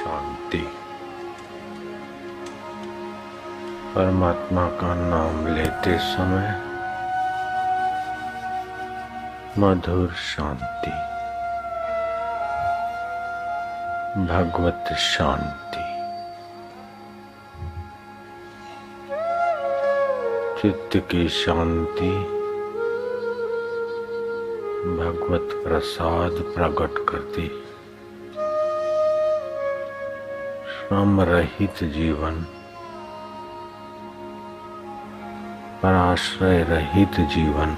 शांति। परमात्मा का नाम लेते समय मधुर शांति, भगवत शांति, चित्त की शांति, भगवत प्रसाद प्रकट करती। श्रम रहित जीवन, पराश्रय रहित जीवन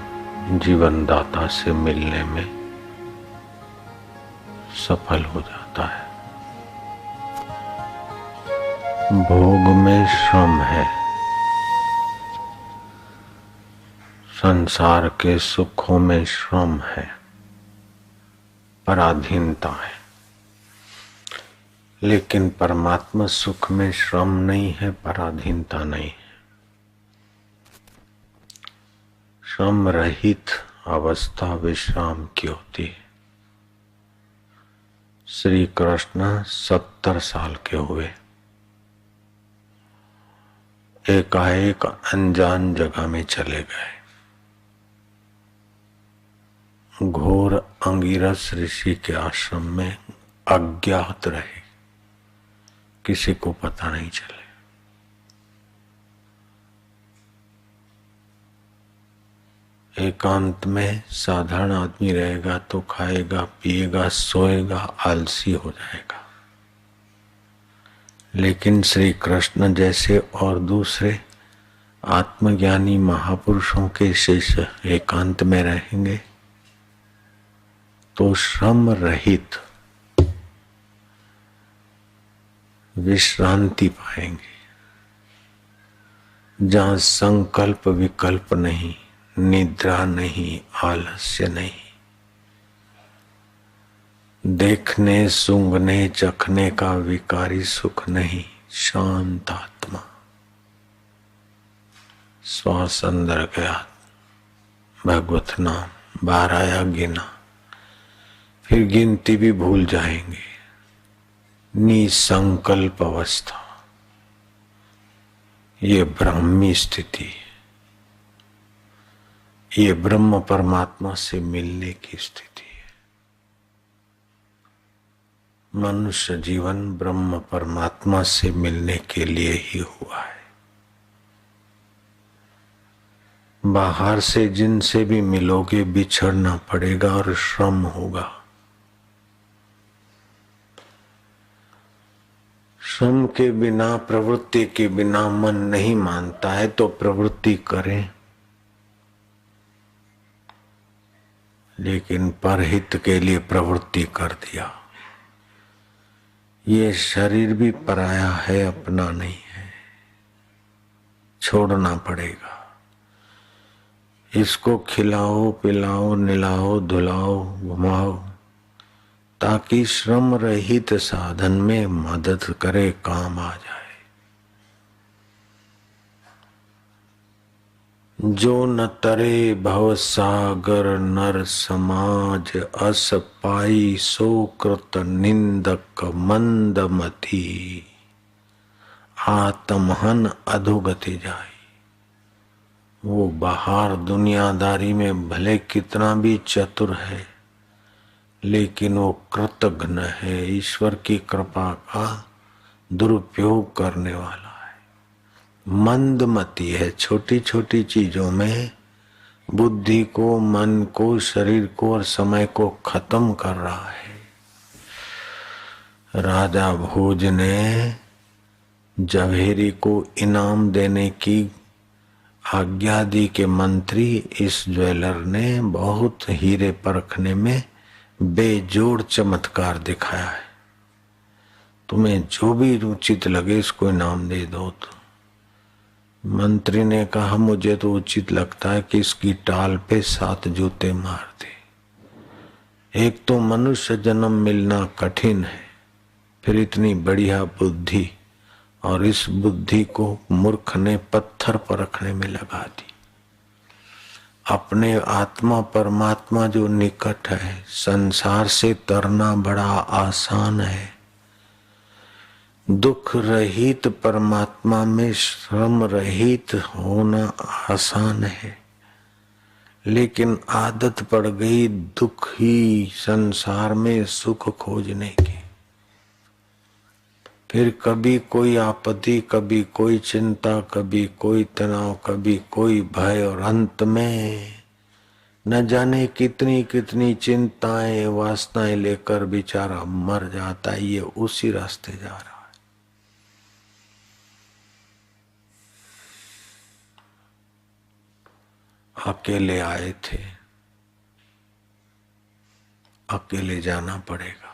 जीवनदाता से मिलने में सफल हो जाता है। भोग में श्रम है, संसार के सुखों में श्रम है, पराधीनता है। लेकिन परमात्मा सुख में श्रम नहीं है, पराधीनता नहीं है। श्रम रहित अवस्था विश्राम की होती है। श्री कृष्ण 70 साल के हुए, एकाएक अनजान जगह में चले गए। घोर अंगिरस ऋषि के आश्रम में अज्ञात रहे, किसी को पता नहीं चले। एकांत में साधारण आदमी रहेगा तो खाएगा, पिएगा, सोएगा, आलसी हो जाएगा। लेकिन श्री कृष्ण जैसे और दूसरे आत्मज्ञानी महापुरुषों के शिष्य एकांत में रहेंगे तो श्रम रहित विश्रांति पाएंगे, जहां संकल्प विकल्प नहीं, निद्रा नहीं, आलस्य नहीं, देखने सूंघने चखने का विकारी सुख नहीं, शांत आत्मा। श्वास अंदर गया, भगवत नाम 12 गिना, फिर गिनती भी भूल जाएंगे। निसंकल्प अवस्था, ये ब्राह्मी स्थिति है, ये ब्रह्म परमात्मा से मिलने की स्थिति है। मनुष्य जीवन ब्रह्म परमात्मा से मिलने के लिए ही हुआ है। बाहर से जिनसे भी मिलोगे बिछड़ना पड़ेगा और श्रम होगा। श्रम के बिना, प्रवृत्ति के बिना मन नहीं मानता है तो प्रवृत्ति करें, लेकिन परहित के लिए प्रवृत्ति कर दिया। ये शरीर भी पराया है, अपना नहीं है, छोड़ना पड़ेगा। इसको खिलाओ, पिलाओ, निलाओ, धुलाओ, घुमाओ, ताकि श्रम रहित साधन में मदद करे, काम आ जाए। जो न तरे भव सागर नर समाज, अस पाई सो कृत निंदक मंदमती, आत्महन अधोगति जाई। वो बाहर दुनियादारी में भले कितना भी चतुर है, लेकिन वो कृतघ्न है, ईश्वर की कृपा का दुरुपयोग करने वाला है, मंदमती है। छोटी छोटी चीजों में बुद्धि को, मन को, शरीर को और समय को खत्म कर रहा है। राजा भोज ने जवेरी को इनाम देने की आज्ञा दी के मंत्री इस ज्वेलर ने बहुत हीरे परखने में बेजोड़ चमत्कार दिखाया है। तुम्हें जो भी उचित लगे इसको इनाम दे दो। तो मंत्री ने कहा, मुझे तो उचित लगता है कि इसकी टाल पे 7 जूते मार दे। एक तो मनुष्य जन्म मिलना कठिन है, फिर इतनी बढ़िया बुद्धि, और इस बुद्धि को मूर्ख ने पत्थर पर रखने में लगा दी। अपने आत्मा परमात्मा जो निकट है, संसार से तरना बड़ा आसान है। दुख रहित परमात्मा में श्रम रहित होना आसान है, लेकिन आदत पड़ गई दुख ही संसार में सुख खोजने की। फिर कभी कोई आपत्ति, कभी कोई चिंता, कभी कोई तनाव, कभी कोई भय, और अंत में न जाने कितनी कितनी चिंताएं, वासनाएं लेकर बेचारा मर जाता है। ये उसी रास्ते जा रहा है। अकेले आए थे, अकेले जाना पड़ेगा।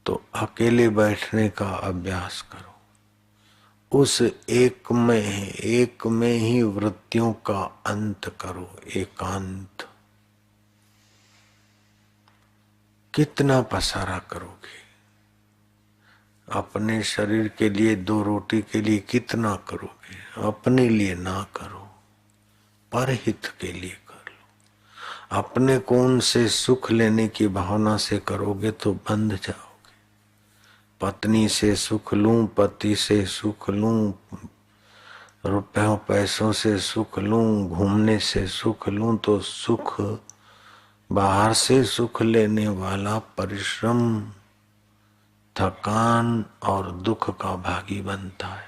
तो अकेले बैठने का अभ्यास करो। उस एक में ही वृत्तियों का अंत करो, एकांत। कितना पसारा करोगे? अपने शरीर के लिए 2 रोटी के लिए कितना करोगे? अपने लिए ना करो, परहित के लिए कर लो। अपने कौन से सुख लेने की भावना से करोगे तो बंध जाओगे। पत्नी से सुख लूं, पति से सुख लूं, रुपयों पैसों से सुख लूं, घूमने से सुख लूं, तो सुख बाहर से सुख लेने वाला परिश्रम, थकान और दुख का भागी बनता है।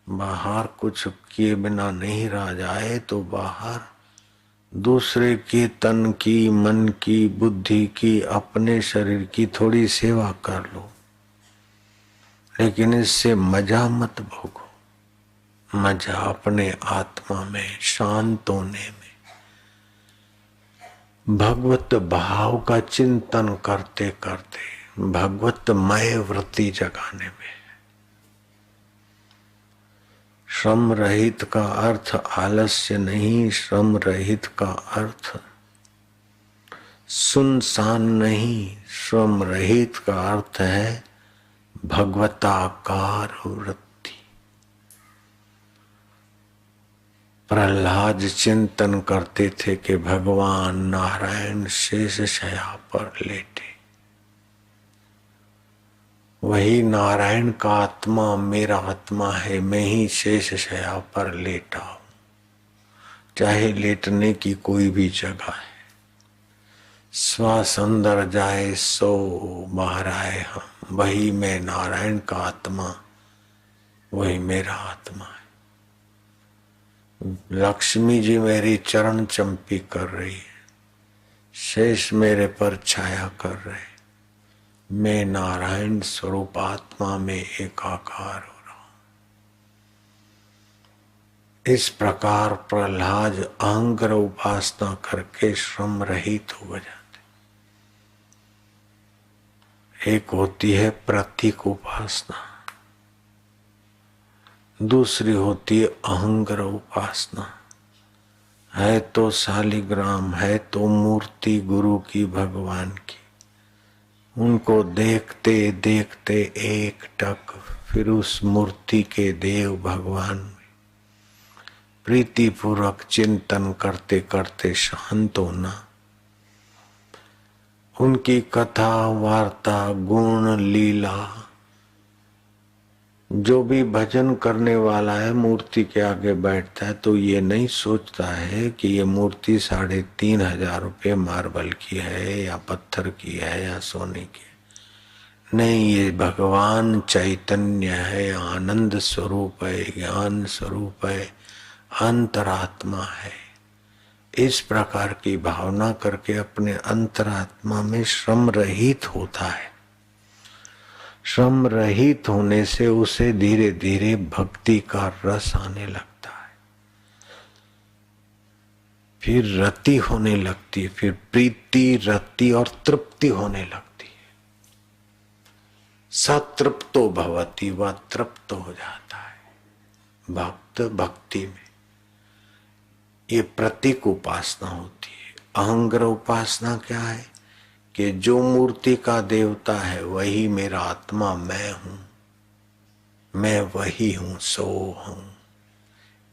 बाहर कुछ किए बिना नहीं रह जाए तो बाहर दूसरे के तन की, मन की, बुद्धि की, अपने शरीर की थोड़ी सेवा कर लो, लेकिन इससे मजा मत भोगो। मजा अपने आत्मा में शांत होने में, भगवत भाव का चिंतन करते करते, भगवतमय वृत्ति जगाने में। श्रम रहित का अर्थ आलस्य नहीं, श्रम रहित का अर्थ सुनसान नहीं, श्रम रहित का अर्थ है भगवताकार वृत्ति। प्रहलाद चिंतन करते थे कि भगवान नारायण शेष शय्या पर लेटे। वही नारायण का आत्मा मेरा आत्मा है, मैं ही शेष शय्या पर लेटा हूं। चाहे लेटने की कोई भी जगह है, श्वास अंदर जाए सो बाहर आए हम, वही मैं नारायण का आत्मा, वही मेरा आत्मा है। लक्ष्मी जी मेरी चरण चंपी कर रही है, शेष मेरे पर छाया कर रहे, मैं नारायण स्वरूप आत्मा में एकाकार हो रहा हूं। इस प्रकार प्रहलाद अहंग्र उपासना करके श्रम रहित हो जाते। एक होती है प्रतीक उपासना, दूसरी होती है अहंग्र उपासना। है तो शालिग्राम, है तो मूर्ति गुरु की, भगवान की, उनको देखते देखते एक टक फिर उस मूर्ति के देव भगवान में प्रीति पूर्वक चिंतन करते करते शांत होना। उनकी कथा वार्ता गुण लीला, जो भी भजन करने वाला है मूर्ति के आगे बैठता है तो ये नहीं सोचता है कि ये मूर्ति 3,500 रुपये मार्बल की है या पत्थर की है या सोने की है। नहीं, ये भगवान चैतन्य है, आनंद स्वरूप है, ज्ञान स्वरूप है, अंतरात्मा है। इस प्रकार की भावना करके अपने अंतरात्मा में श्रम रहित होता है। श्रम रहित होने से उसे धीरे धीरे भक्ति का रस आने लगता है, फिर रति होने लगती है, फिर प्रीति, रति और तृप्ति होने लगती है। सतृप्तो भवति, वह तृप्त हो जाता है भक्त भक्ति में। ये प्रतीक उपासना होती है। अहंग्र उपासना क्या है कि जो मूर्ति का देवता है वही मेरा आत्मा मैं हूं, मैं वही हूं, सो हूं।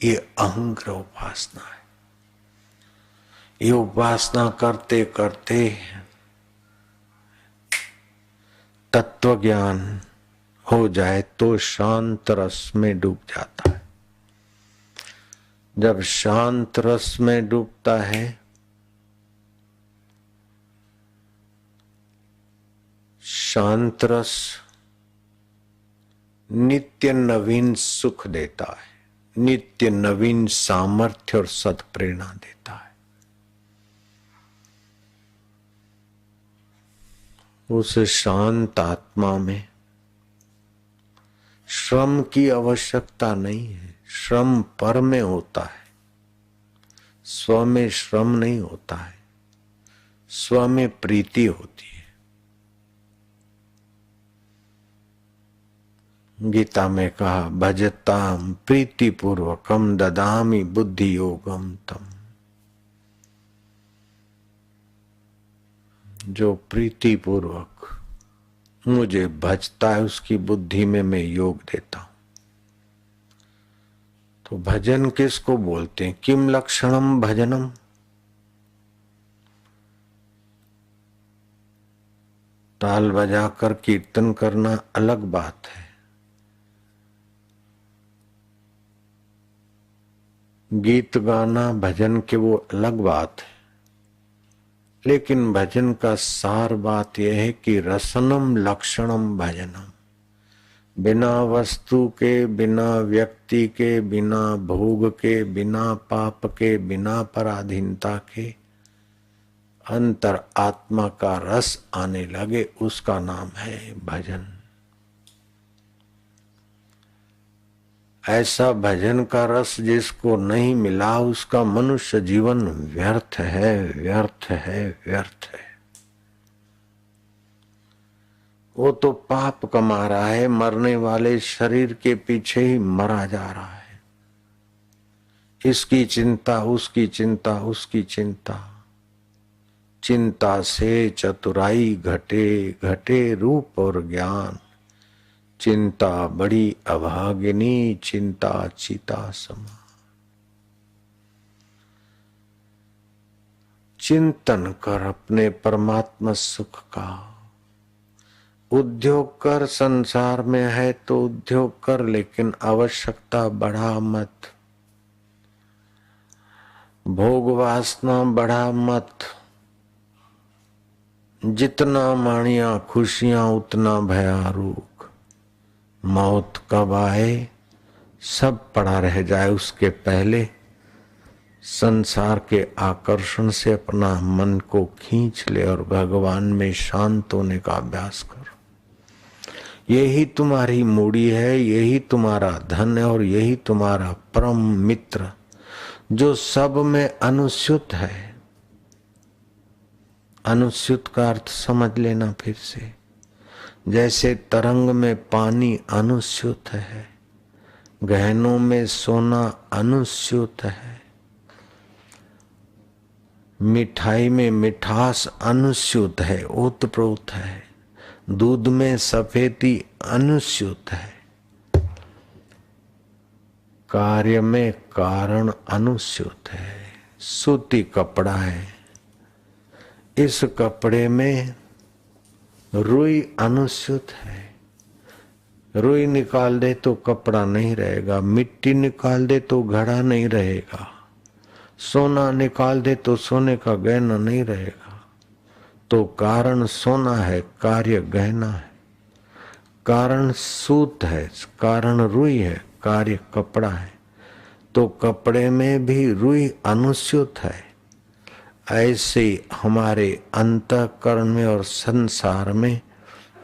ये अहंग्र उपासना है। ये उपासना करते करते तत्व ज्ञान हो जाए तो शांत रस में डूब जाता है। जब शांत रस में डूबता है, शांत रस नित्य नवीन सुख देता है, नित्य नवीन सामर्थ्य और सत्प्रेरणा देता है। उस शांत आत्मा में श्रम की आवश्यकता नहीं है। श्रम पर में होता है, स्व में श्रम नहीं होता है। स्व में प्रीति होती है। गीता में कहा भजताम प्रीति पूर्वकम ददामि बुद्धि योगम तम। जो प्रीति पूर्वक मुझे भजता है उसकी बुद्धि में मैं योग देता हूं। तो भजन किसको बोलते हैं? किम लक्षणम भजनम। ताल बजाकर कीर्तन करना अलग बात है, गीत गाना भजन के वो अलग बात है। लेकिन भजन का सार बात यह है कि रसनम लक्षणम भजनम। बिना वस्तु के, बिना व्यक्ति के, बिना भोग के, बिना पाप के, बिना पराधीनता के अंतर आत्मा का रस आने लगे, उसका नाम है भजन। ऐसा भजन का रस जिसको नहीं मिला उसका मनुष्य जीवन व्यर्थ है, व्यर्थ है, व्यर्थ है। वो तो पाप कमा रहा है, मरने वाले शरीर के पीछे ही मरा जा रहा है। इसकी चिंता, उसकी चिंता, उसकी चिंता। चिंता से चतुराई घटे, घटे रूप और ज्ञान। चिंता बड़ी अभागिनी, चिंता चिता समा। चिंतन कर अपने परमात्मा सुख का। उद्योग कर, संसार में है तो उद्योग कर, लेकिन आवश्यकता बढ़ा मत, भोग वासना बढ़ा मत। जितना माणिया खुशियां उतना भयारूक। मौत कब आए सब पड़ा रह जाए, उसके पहले संसार के आकर्षण से अपना मन को खींच ले और भगवान में शांत होने का अभ्यास कर। यही तुम्हारी मूड़ी है, यही तुम्हारा धन है और यही तुम्हारा परम मित्र जो सब में अनुस्यूत है। अनुस्यूत का अर्थ समझ लेना फिर से। जैसे तरंग में पानी अनुस्यूत है, गहनों में सोना अनुस्यूत है, मिठाई में मिठास अनुस्यूत है, ओतप्रोत है, दूध में सफेदी अनुस्यूत है, कार्य में कारण अनुस्यूत है। सूती कपड़ा है, इस कपड़े में रुई अनुस्यूत है। रुई निकाल दे तो कपड़ा नहीं रहेगा, मिट्टी निकाल दे तो घड़ा नहीं रहेगा, सोना निकाल दे तो सोने का गहना नहीं रहेगा। तो कारण सोना है, कार्य गहना है। कारण सूत है, कारण रुई है, कार्य कपड़ा है। तो कपड़े में भी रुई अनुस्यूत है। ऐसे हमारे अंतःकरण में और संसार में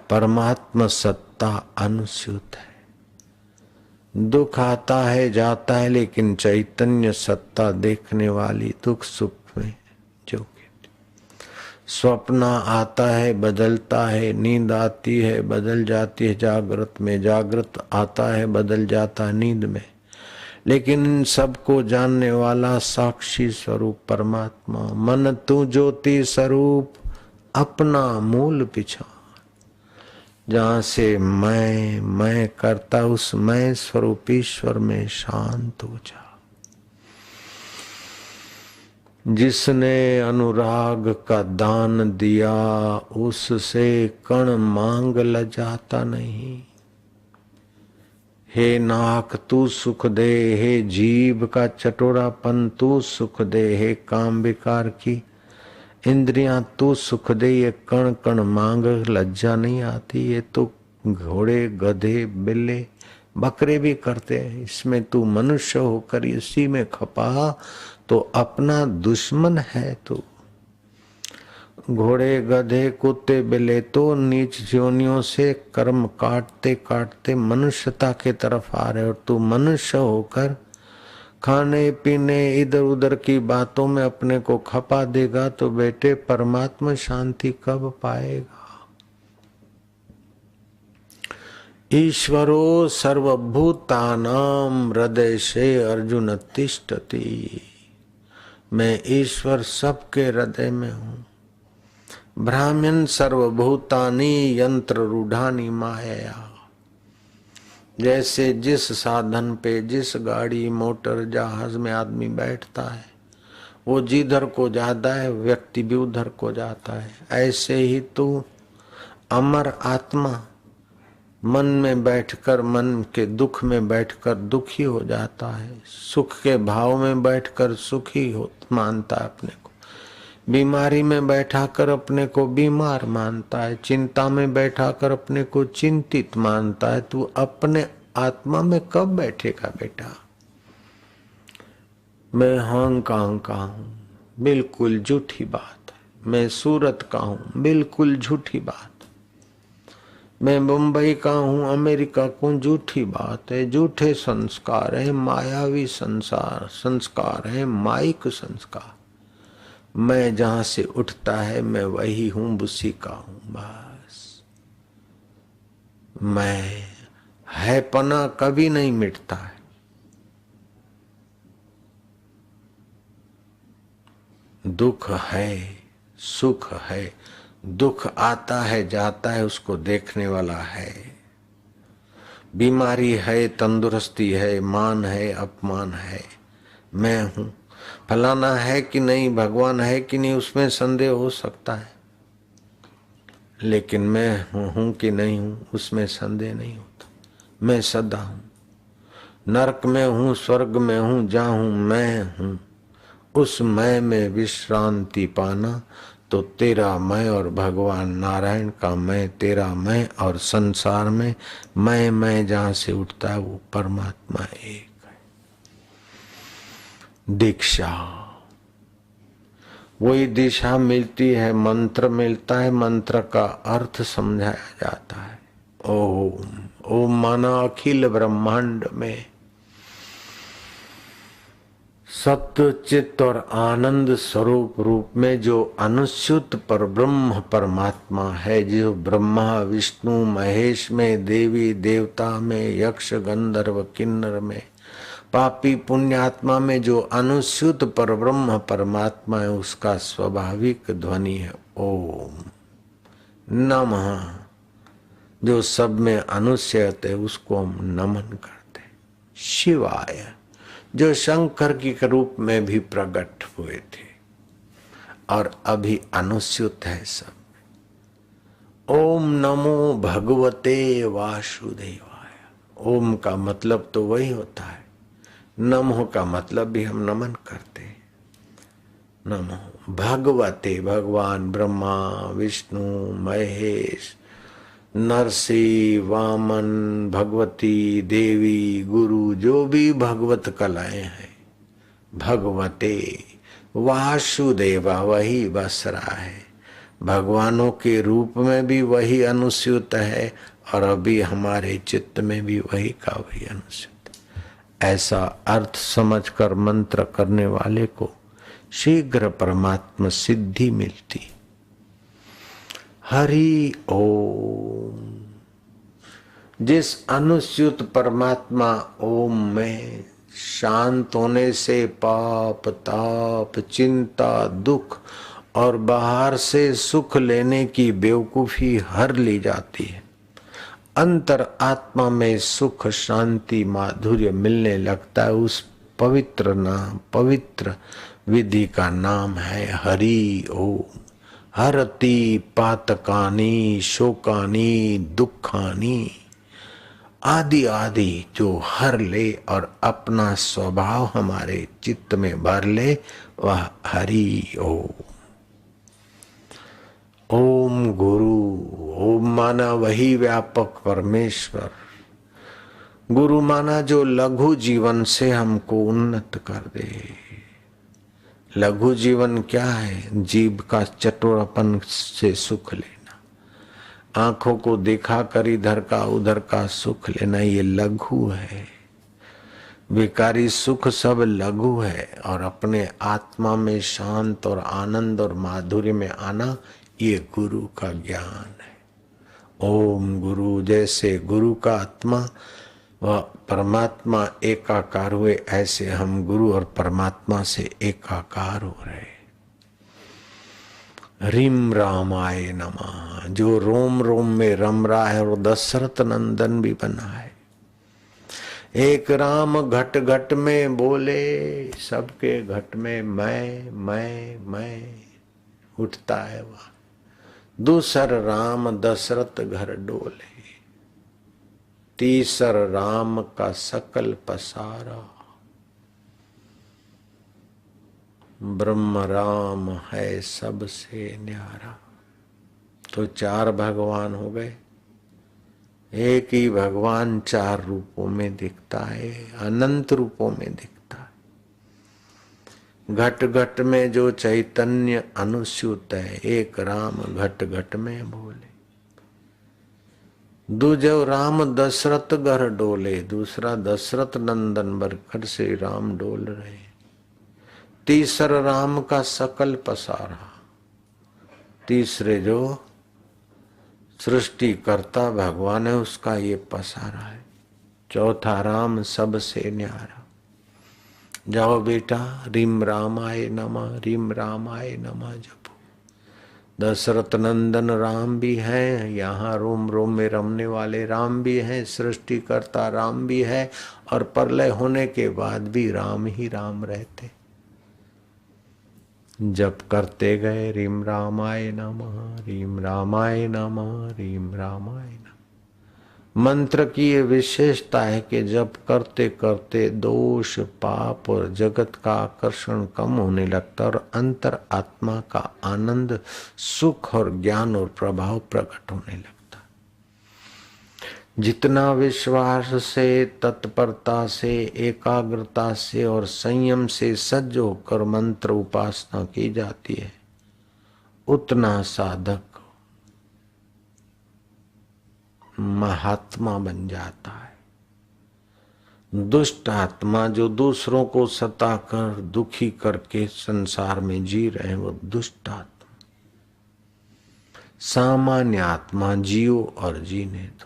परमात्मा सत्ता अनुस्यूत है। दुख आता है जाता है, लेकिन चैतन्य सत्ता देखने वाली दुख सुख में जो स्वप्न आता है बदलता है, नींद आती है बदल जाती है जागृत में, जागृत आता है बदल जाता है नींद में, लेकिन इन सबको जानने वाला साक्षी स्वरूप परमात्मा। मन तू ज्योति स्वरूप अपना मूल पिछान। जहां से मैं करता उस मैं स्वरूप ईश्वर में शांत हो जा। जिसने अनुराग का दान दिया उससे कण मांग लजाता नहीं। हे नाक तू सुख दे, हे जीभ का चटोरापन तू सुख दे, हे काम विकार की इंद्रियां तू सुख दे। ये कण कण मांग लज्जा नहीं आती। ये तो घोड़े गधे बिल्ले बकरे भी करते हैं। इसमें तू मनुष्य होकर इसी में खपा तो अपना दुश्मन है तू। घोड़े गधे कुत्ते बिल्ले तो नीच योनियों से कर्म काटते काटते मनुष्यता के तरफ आ रहे, और तू मनुष्य होकर खाने पीने इधर उधर की बातों में अपने को खपा देगा तो बेटे परमात्मा शांति कब पाएगा। ईश्वरो सर्वभूतानां हृदय से अर्जुन तिष्ठति। मैं ईश्वर सबके हृदय में हूँ। ब्राह्मण सर्वभूतानि यंत्र रूढ़ानि माया। जैसे जिस साधन पे, जिस गाड़ी मोटर जहाज में आदमी बैठता है, वो जिधर को जाता है व्यक्ति भी उधर को जाता है। ऐसे ही तू अमर आत्मा मन में बैठकर, मन के दुख में बैठकर दुखी हो जाता है, सुख के भाव में बैठकर सुखी हो मानता है अपने को, बीमारी में बैठाकर अपने को बीमार मानता है, चिंता में बैठाकर अपने को चिंतित मानता है। तू अपने आत्मा में कब बैठेगा बेटा। मैं हांगकांग का हूँ, बिल्कुल झूठी बात है। मैं सूरत का हूँ, बिल्कुल झूठी बात। मैं मुंबई का हूँ, अमेरिका को, झूठी बात है। झूठे संस्कार है, मायावी संस्कार है, माइक संस्कार। मैं जहां से उठता है मैं वही हूं, उसी का हूं बस। मैं है पना कभी नहीं मिटता है। दुख है, सुख है। दुख आता है जाता है, उसको देखने वाला है। बीमारी है, तंदुरुस्ती है, मान है, अपमान है। मैं हूं। फलाना है कि नहीं, भगवान है कि नहीं, उसमें संदेह हो सकता है, लेकिन मैं हूं कि नहीं हूं उसमें संदेह नहीं होता। मैं सदा हूं। नरक में हूं, स्वर्ग में हूं, जहां हूं मैं हूं। उस मैं में विश्रांति पाना तो तेरा मैं और भगवान नारायण का मैं, तेरा मैं और संसार में मैं जहां से उठता है वो परमात्मा एक है। दीक्षा, वही दिशा मिलती है, मंत्र मिलता है, मंत्र का अर्थ समझाया जाता है। ओम। ओम माना अखिल ब्रह्मांड में सत्य चित्त और आनंद स्वरूप रूप में जो अनुच्युत पर ब्रह्म परमात्मा है, जो ब्रह्मा विष्णु महेश में, देवी देवता में, यक्ष गंधर्व किन्नर में, पापी पुण्यात्मा में जो अनुच्युत पर ब्रह्म परमात्मा है, उसका स्वाभाविक ध्वनि है ओम। नमः, जो सब में अनुस्यत है उसको हम नमन करते। शिवाय, जो शंकर के रूप में भी प्रकट हुए थे और अभी अनुस्युत है सब। ओम नमो भगवते वासुदेवाय। ओम का मतलब तो वही होता है, नमो का मतलब भी हम नमन करते हैं। नमो भगवते, भगवान ब्रह्मा विष्णु महेश, नरसिंह वामन, भगवती देवी गुरु, जो भी भगवत कलाएं हैं, भगवते वासुदेवा, वही बस रहा है। भगवानों के रूप में भी वही अनुस्यूत है और अभी हमारे चित्त में भी वही का वही अनुस्यूत। ऐसा अर्थ समझकर मंत्र करने वाले को शीघ्र परमात्मा सिद्धि मिलती। हरि ओम। जिस अनुस्यूत परमात्मा ओम में शांत होने से पाप ताप चिंता दुख और बाहर से सुख लेने की बेवकूफी हर ली जाती है, अंतर आत्मा में सुख शांति माधुर्य मिलने लगता है, उस पवित्र विधि का नाम है हरि ओम। हरति पातकानि शोकानि दुखानि, आदि आदि जो हर ले और अपना स्वभाव हमारे चित्त में भर ले, वह हरि ओम। ओम गुरु, ओम माना वही व्यापक परमेश्वर। गुरु माना जो लघु जीवन से हमको उन्नत कर दे। लघु जीवन क्या है? जीभ का चटोरापन से सुख लेना, आंखों को दिखा कर इधर का उधर का सुख लेना, ये लघु है। विकारी सुख सब लघु है और अपने आत्मा में शांत और आनंद और माधुर्य में आना ये गुरु का ज्ञान है। ओम गुरु, जैसे गुरु का आत्मा व परमात्मा एकाकार हुए, ऐसे हम गुरु और परमात्मा से एकाकार हो रहे। रीम रामाय नमः, जो रोम रोम में रम रहा है और दशरथ नंदन भी बना है। एक राम घट घट में बोले, सबके घट में मैं उठता है वह। दूसर राम दशरथ घर डोले, तीसर राम का सकल पसारा। ब्रह्म राम है सबसे न्यारा। तो चार भगवान हो गए। एक ही भगवान चार रूपों में दिखता है, अनंत रूपों में दिखता है। घट घट में जो चैतन्य अनुस्यूत है, एक राम घट घट में बोले। दूजो राम दशरथ घर डोले, दूसरा दशरथ नंदन बरखर से राम डोल रहे। तीसर राम का सकल पसारा, तीसरे जो सृष्टि करता भगवान है उसका ये पसारा है। चौथा राम सबसे न्यारा। जाओ बेटा, रीम रामाय नमः, रीम रामाय नमः जपो। दशरथ नंदन राम भी है, यहाँ रोम रोम में रमने वाले राम भी हैं, सृष्टि करता राम भी है, और प्रलय होने के बाद भी राम ही राम रहते। जप करते गए, रीम रामाय नमः, रीम रामाय नमः, रीम रामाय नमः। मंत्र की ये विशेषता है कि जप करते करते दोष, पाप और जगत का आकर्षण कम होने लगता और अंतर आत्मा का आनंद, सुख और ज्ञान और प्रभाव प्रकट होने लगता। जितना विश्वास से, तत्परता से, एकाग्रता से और संयम से सज्ज होकर मंत्र उपासना की जाती है, उतना साधक महात्मा बन जाता है। दुष्ट आत्मा जो दूसरों को सताकर दुखी करके संसार में जी रहे हैं, वो दुष्ट आत्मा। सामान्य आत्मा जियो और जीने दो।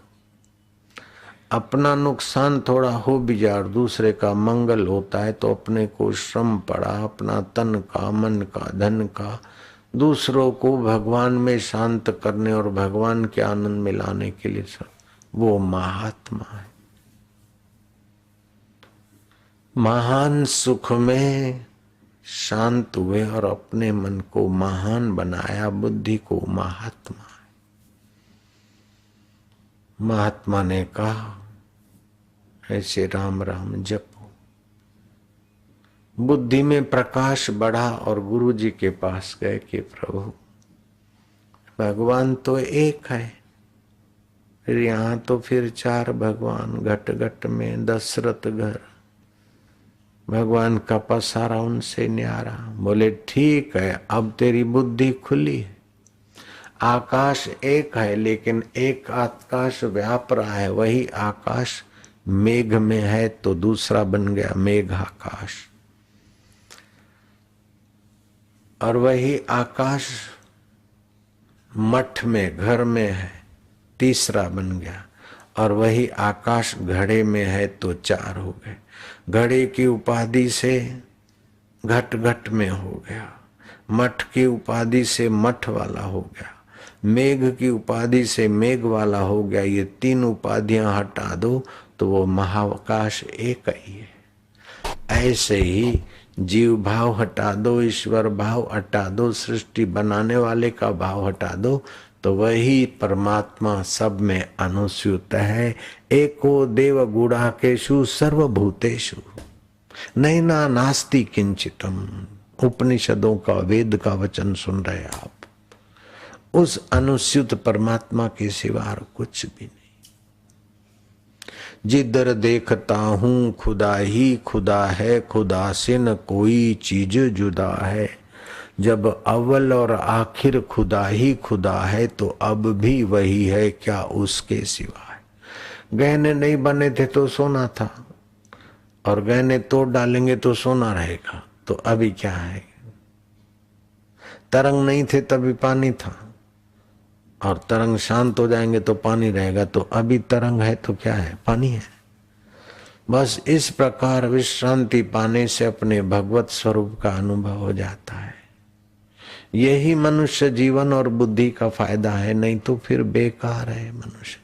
अपना नुकसान थोड़ा हो भी जाए और दूसरे का मंगल होता है तो अपने को श्रम पड़ा, अपना तन का, मन का, धन का, दूसरों को भगवान में शांत करने और भगवान के आनंद में लाने के लिए सब, वो महात्मा है। महान सुख में शांत हुए और अपने मन को महान बनाया, बुद्धि को महात्मा है। महात्मा ने कहा, ऐसे राम राम जपो। बुद्धि में प्रकाश बढ़ा और गुरु जी के पास गए कि प्रभु, भगवान तो एक है, फिर यहाँ तो फिर चार भगवान, घट घट में दशरथ घर, भगवान का पसारा उनसे न्यारा। बोले ठीक है, अब तेरी बुद्धि खुली है। आकाश एक है, लेकिन एक आकाश व्याप रहा है, वही आकाश मेघ में है तो दूसरा बन गया मेघ आकाश, और वही आकाश मठ में, घर में है, तीसरा बन गया, और वही आकाश घड़े में है तो चार हो गए। घड़े की उपाधि से घट घट में हो गया, मठ की उपाधि से मठ वाला हो गया, मेघ की उपाधि से मेघ वाला हो गया। ये तीन उपाधियां हटा दो तो वो महाकाश एक ही है। ऐसे ही जीव भाव हटा दो, ईश्वर भाव हटा दो, सृष्टि बनाने वाले का भाव हटा दो, तो वही परमात्मा सब में अनुस्यूत है। एको देव गुणाकेषु सर्वभूतेषु नैना नास्ति किंचितम। उपनिषदों का, वेद का वचन सुन रहे आप। उस अनुस्यूत परमात्मा के सिवा और कुछ भी नहीं। जिधर देखता हूँ खुदा ही खुदा है, खुदा से न कोई चीज जुदा है। जब अव्वल और आखिर खुदा ही खुदा है तो अब भी वही है, क्या उसके सिवा है। गहने नहीं बने थे तो सोना था, और गहने तोड़ डालेंगे तो सोना रहेगा। तो अभी क्या है? तरंग नहीं थे तभी पानी था, और तरंग शांत हो जाएंगे तो पानी रहेगा। तो अभी तरंग है तो क्या है? पानी है। बस इस प्रकार विश्रांति पाने से अपने भगवत स्वरूप का अनुभव हो जाता है। यही मनुष्य जीवन और बुद्धि का फायदा है, नहीं तो फिर बेकार है मनुष्य,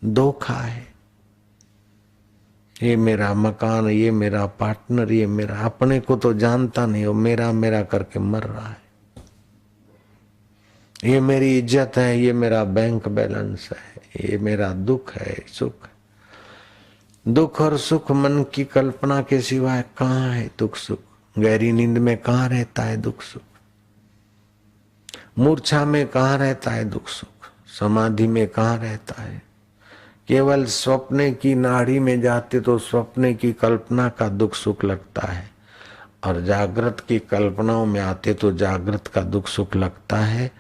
धोखा है। ये मेरा मकान, ये मेरा पार्टनर, ये मेरा, अपने को तो जानता नहीं, वो मेरा मेरा करके मर रहा है। ये मेरी इज्जत है, ये मेरा बैंक बैलेंस है, ये मेरा दुख है, सुख। दुख और सुख मन की कल्पना के सिवाय कहाँ है दुख सुख? गहरी नींद में कहाँ रहता है दुख सुख? मूर्छा में कहाँ रहता है दुख सुख? समाधि में कहाँ रहता है? केवल स्वप्ने की नाड़ी में जाते तो स्वप्ने की कल्पना का दुख सुख लगता है, और जागृत की कल्पनाओं में आते तो जागृत का दुख सुख लगता है।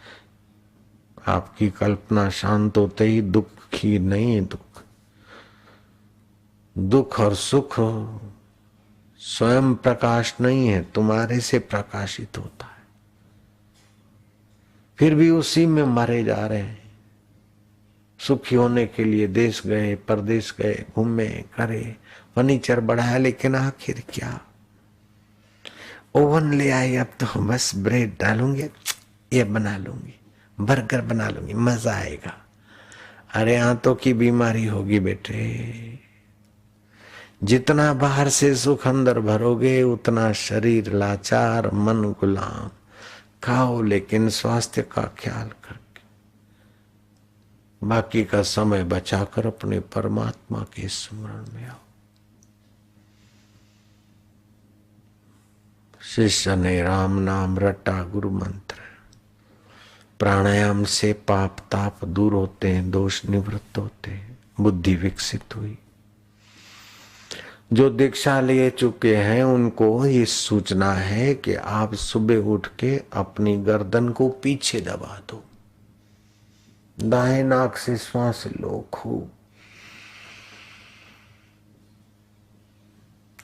आपकी कल्पना शांत होते ही दुख ही नहीं है दुख। दुख और सुख स्वयं प्रकाश नहीं है, तुम्हारे से प्रकाशित होता है। फिर भी उसी में मरे जा रहे हैं। सुखी होने के लिए देश गए, परदेश गए, घूमे, करे, फर्नीचर बढ़ाया, लेकिन आखिर क्या? ओवन ले आई, अब तो बस ब्रेड डालूंगी, ये बना लूंगी, बर्गर बना लूंगी, मजा आएगा। अरे आंतों की बीमारी होगी बेटे। जितना बाहर से सुख अंदर भरोगे उतना शरीर लाचार, मन गुलाम। खाओ लेकिन स्वास्थ्य का ख्याल करके, बाकी का समय बचाकर अपने परमात्मा के स्मरण में आओ। शिष्य ने राम नाम रटा गुरु मंत्र। प्राणायाम से पाप ताप दूर होते हैं, दोष निवृत्त होते हैं, बुद्धि विकसित हुई। जो दीक्षा ले चुके हैं उनको ये सूचना है कि आप सुबह उठ के अपनी गर्दन को पीछे दबा दो, दाएं नाक से श्वास लो खूब,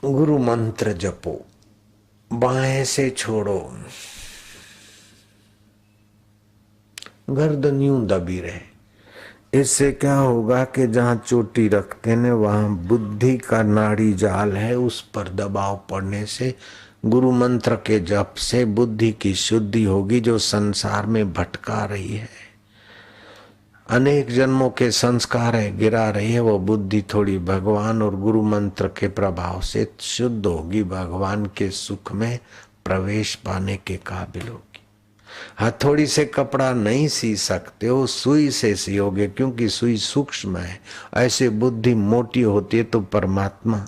गुरु मंत्र जपो, बाएं से छोड़ो, गर्दन यूं दबी रहे। इससे क्या होगा कि जहां चोटी रखते हैं वहां बुद्धि का नाड़ी जाल है, उस पर दबाव पड़ने से गुरु मंत्र के जप से बुद्धि की शुद्धि होगी, जो संसार में भटका रही है, अनेक जन्मों के संस्कार है गिरा रही है, वो बुद्धि थोड़ी भगवान और गुरु मंत्र के प्रभाव से शुद्ध होगी, भगवान के सुख में प्रवेश पाने के काबिल होगी। हथौड़ी से कपड़ा नहीं सी सकते हो, सुई से सियोगे, क्योंकि सुई सूक्ष्म है। ऐसे बुद्धि मोटी होती है तो परमात्मा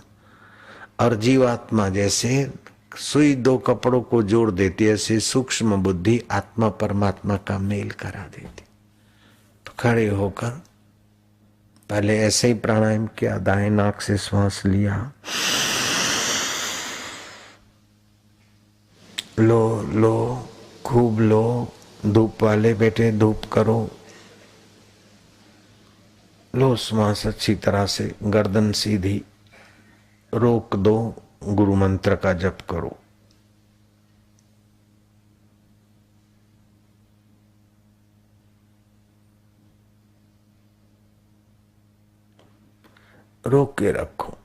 और जीवात्मा जैसे सुई दो कपड़ों को जोड़ देती है, ऐसे सूक्ष्म बुद्धि आत्मा परमात्मा का मेल करा देती। तो खड़े होकर पहले ऐसे ही प्राणायाम किया, दाएं नाक से श्वास लिया, लो लो खूब लो। धूप वाले बेटे धूप करो, लो श्वास अच्छी तरह से, गर्दन सीधी, रोक दो, गुरु मंत्र का जप करो। रोक के रखो।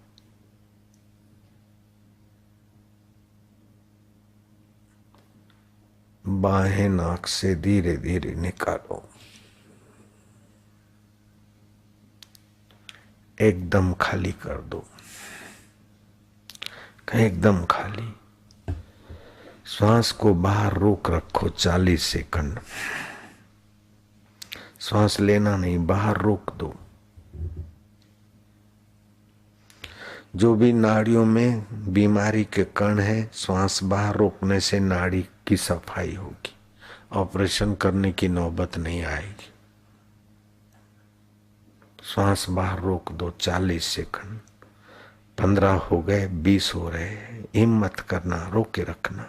बाहें नाक से धीरे धीरे निकालो, एकदम खाली कर दो, एकदम खाली। श्वास को बाहर रोक रखो 40 सेकंड। श्वास लेना नहीं, बाहर रोक दो। जो भी नाड़ियों में बीमारी के कण है, श्वास बाहर रोकने से नाड़ी की सफाई होगी, ऑपरेशन करने की नौबत नहीं आएगी। श्वास बाहर रोक दो 40 सेकंड। 15 हो गए, 20 हो रहे हैं, हिम्मत करना, रोक के रखना।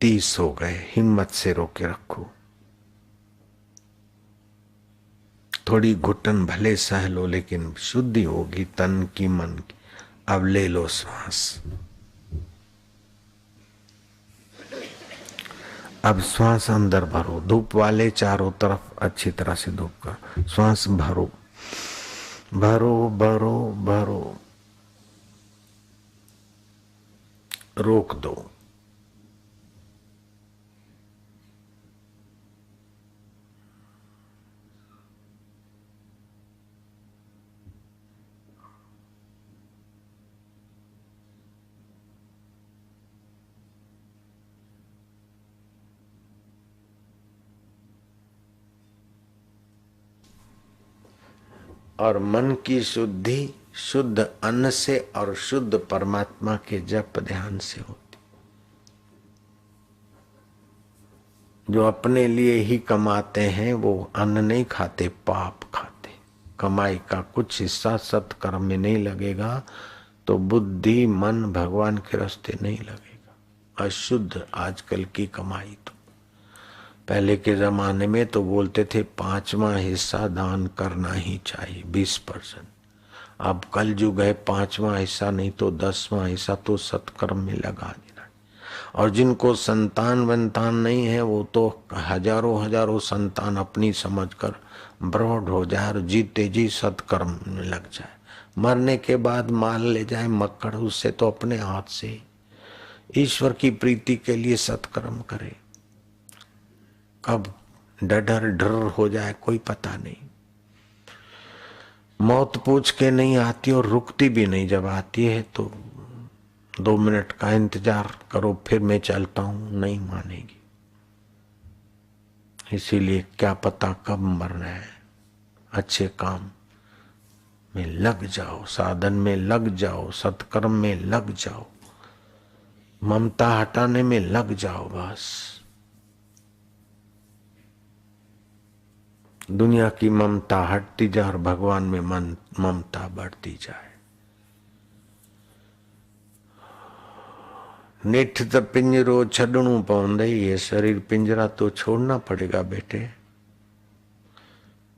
तीस हो गए, हिम्मत से रोके रखो। थोड़ी घुटन भले सह लो, लेकिन शुद्धि होगी तन की मन की। अब ले लो श्वास। अब श्वास अंदर भरो, धूप वाले चारों तरफ अच्छी तरह से धूप करो। श्वास भरो भरो भरो भरो, रोक दो। और मन की शुद्धि शुद्ध अन्न से और शुद्ध परमात्मा के जप ध्यान से होती। जो अपने लिए ही कमाते हैं वो अन्न नहीं खाते, पाप खाते। कमाई का कुछ हिस्सा सत्कर्म में नहीं लगेगा तो बुद्धि मन भगवान के रास्ते नहीं लगेगा। अशुद्ध आजकल की कमाई। तो पहले के जमाने में तो बोलते थे 5वां हिस्सा दान करना ही चाहिए, 20%। अब कल युग है, 5वां हिस्सा नहीं तो 10वां हिस्सा तो सत्कर्म में लगा देना। और जिनको संतान वंतान नहीं है वो तो हजारों हजारों संतान अपनी समझकर ब्रॉड हो जाए और जीते जी सत्कर्म में लग जाए। मरने के बाद माल ले जाए मक्कड़, उससे तो अपने हाथ से ईश्वर की प्रीति के लिए सत्कर्म करे। कब डर डर हो जाए कोई पता नहीं। मौत पूछ के नहीं आती और रुकती भी नहीं। जब आती है तो 2 मिनट का इंतजार करो, फिर मैं चलता हूं, नहीं मानेगी। इसीलिए क्या पता कब मरना है। अच्छे काम में लग जाओ, साधन में लग जाओ, सत्कर्म में लग जाओ, ममता हटाने में लग जाओ। बस दुनिया की ममता हटती जाए और भगवान में ममता बढ़ती जाए। निठ त पिंजरो छड़णू पवंदई, ये शरीर पिंजरा तो छोड़ना पड़ेगा बेटे।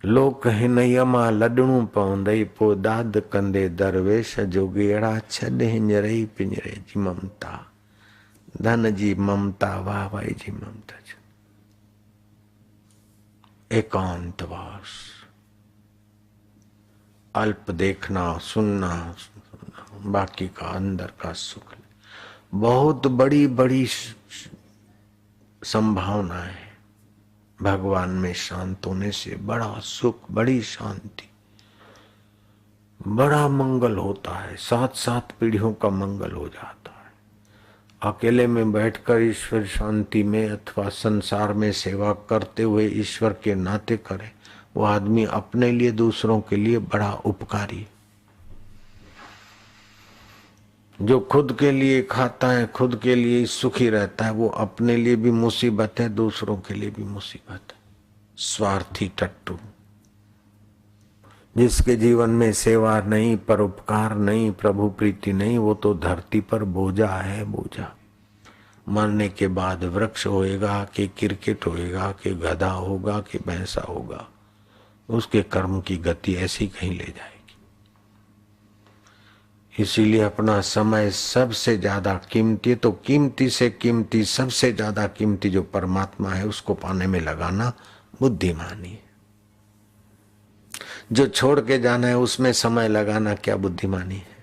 लोक हिन यमा लडणू पवंदई, पो दाद कंदे दरवेश जोगेड़ा छड़ हिंजरई पिंजरे जी ममता। धन जी ममता, वाह भाई जी ममता। एकांतवास, अल्प देखना सुनना, बाकी का अंदर का सुख। बहुत बड़ी बड़ी संभावना है भगवान में शांत होने से। बड़ा सुख, बड़ी शांति, बड़ा मंगल होता है। 7-7 पीढ़ियों का मंगल हो जाता है। अकेले में बैठकर ईश्वर शांति में अथवा संसार में सेवा करते हुए ईश्वर के नाते करे, वो आदमी अपने लिए दूसरों के लिए बड़ा उपकारी। जो खुद के लिए खाता है, खुद के लिए सुखी रहता है, वो अपने लिए भी मुसीबत है, दूसरों के लिए भी मुसीबत है। स्वार्थी टट्टू। जिसके जीवन में सेवा नहीं, परोपकार नहीं, प्रभु प्रीति नहीं, वो तो धरती पर बोझा है, बोझा। मरने के बाद वृक्ष होएगा कि क्रिकेट होएगा कि गधा होगा कि भैंसा होगा, उसके कर्म की गति ऐसी कहीं ले जाएगी। इसीलिए अपना समय सबसे ज्यादा कीमती, तो कीमती से कीमती, सबसे ज्यादा कीमती जो परमात्मा है उसको पाने में लगाना बुद्धिमानी है। जो छोड़ के जाना है उसमें समय लगाना क्या बुद्धिमानी है।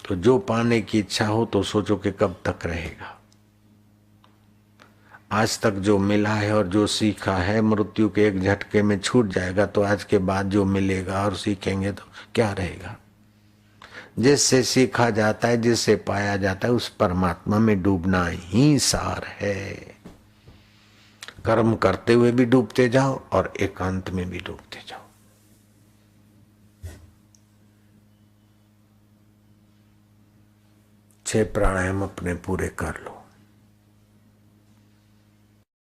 तो जो पाने की इच्छा हो तो सोचो कि कब तक रहेगा। आज तक जो मिला है और जो सीखा है मृत्यु के एक झटके में छूट जाएगा, तो आज के बाद जो मिलेगा और सीखेंगे तो क्या रहेगा। जिससे सीखा जाता है, जिससे पाया जाता है, उस परमात्मा में डूबना ही सार है। कर्म करते हुए भी डूबते जाओ और एकांत में भी डूबते जाओ। 6 प्राणायाम अपने पूरे कर लो।